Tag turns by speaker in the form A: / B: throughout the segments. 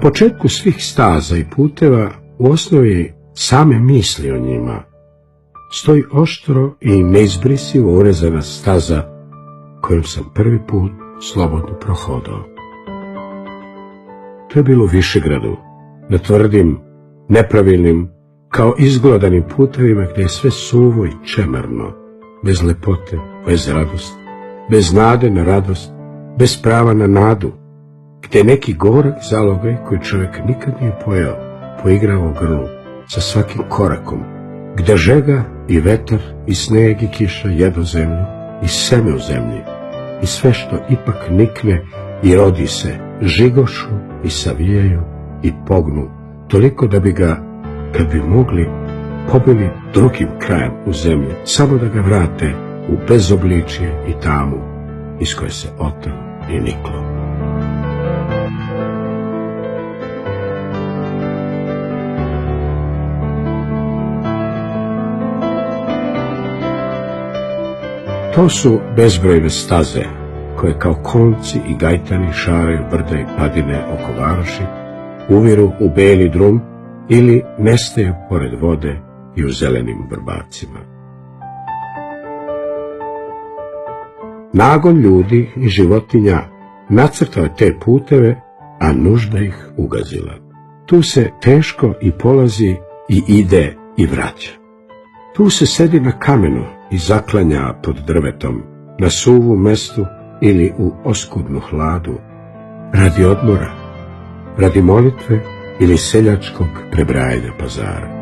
A: početku svih staza i puteva, u osnovi same misli o njima, stoji oštro i neizbrisivo urezana staza kojom sam prvi put slobodno prohodao. To je bilo u Višegradu, na tvrdim, nepravilnim, kao izglodanim putevima gdje je sve suvo i čemerno, bez lepote, bez radosti, bez nade na radost, bez prava na nadu, gdje je neki gorak zalogaj koji čovjek nikad nije pojeo, poigrao u grlu sa svakim korakom, gdje žega i vetar i sneg i kiša jedu zemlju i seme u zemlji i sve što ipak nikne i rodi se, žigošu i savijaju i pognu, toliko da bi ga, kad bi mogli, pobili drugim krajem u zemlji, samo da ga vrate u bezobličje i tamu iz koje se oteo i niklo. To su bezbrojne staze koje kao konci i gajtani šaraju brda i padine oko varoši, uviru u beli drum ili nestaju pored vode i u zelenim vrbacima. Nagon ljudi i životinja nacrtao je te puteve, a nužda ih ugazila. Tu se teško i polazi i ide i vraća. Tu se sedi na kamenu i zaklanja pod drvetom, na suvu mestu ili u oskudnu hladu, radi odmora, radi molitve ili seljačkog prebrajanja pazara.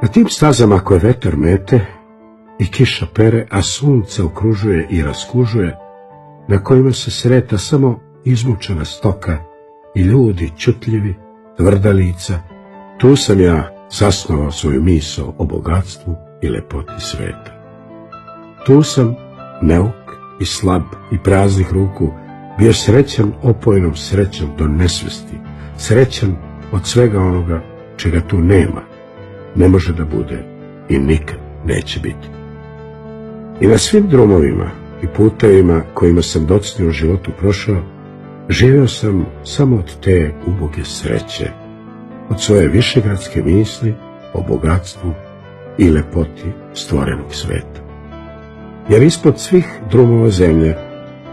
A: Na tim stazama koje vetar mete i kiša pere, a sunce okružuje i raskužuje, na kojima se sreta samo izmučena stoka i ljudi čutljivi, tvrda lica, tu sam ja zasnovao svoju misao o bogatstvu i lepoti sveta. Tu sam, neuk i slab i praznih ruku, bio srećan opojenom srećom do nesvesti, srećan od svega onoga čega tu nema, ne može da bude i nikad neće biti. I na svim drumovima i putevima kojima sam docnio u životu prošao, živio sam samo od te uboge sreće, od svoje višegradske misli o bogatstvu i lepoti stvorenog sveta. Jer ispod svih drumova zemlje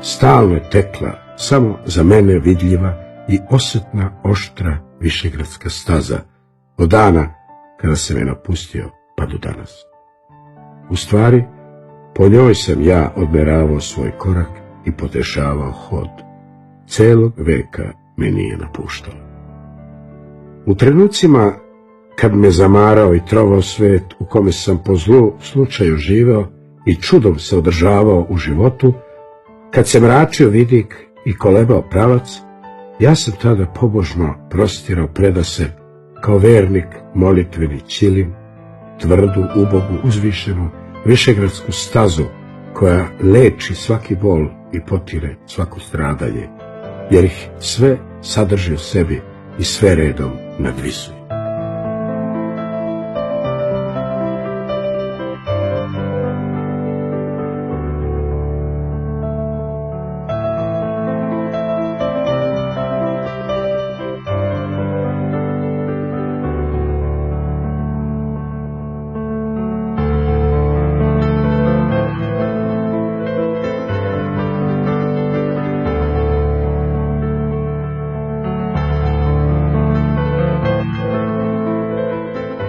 A: stalno je tekla samo za mene vidljiva i osjetna oštra višegradska staza, od dana kada sam je napustio pa do danas. U stvari, po njoj sam ja odmeravao svoj korak i podešavao hod. Celog veka me nije napuštalo. U trenucima kad me zamarao i trovao svet u kome sam po zlu slučaju živeo i čudom se održavao u životu, kad se mračio vidik i kolebao pravac, ja sam tada pobožno prostirao predase kao vernik molitveni ćilim, tvrdu, ubogu, uzvišenu, višegradsku stazu koja leči svaki bol i potire svako stradanje, jer ih sve sadrži u sebi i sve redom nadvisuje.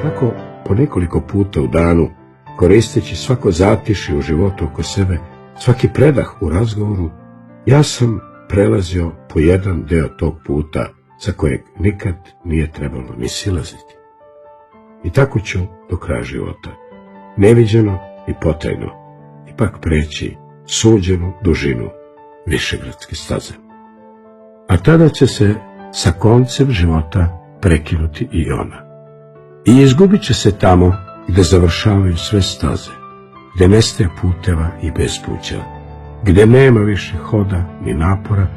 A: Tako, po nekoliko puta u danu, koristeći svako zatišje u životu oko sebe, svaki predah u razgovoru, ja sam prelazio po jedan deo tog puta sa kojeg nikad nije trebalo ni silaziti. I tako ću do kraja života, neviđeno i potajno, ipak preći suđenu dužinu višegradske staze. A tada će se sa koncem života prekinuti i ona. I izgubit će se tamo gde završavaju sve staze, gde nestaje puteva i bespuća, gdje nema više hoda ni napora,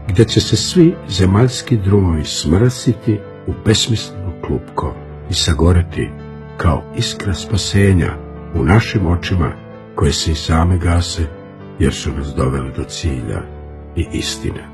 A: gdje će se svi zemaljski drumovi smrsiti u besmisleno klupko i sagoreti kao iskra spasenja u našim očima koje se i same gase, jer su nas doveli do cilja i istine.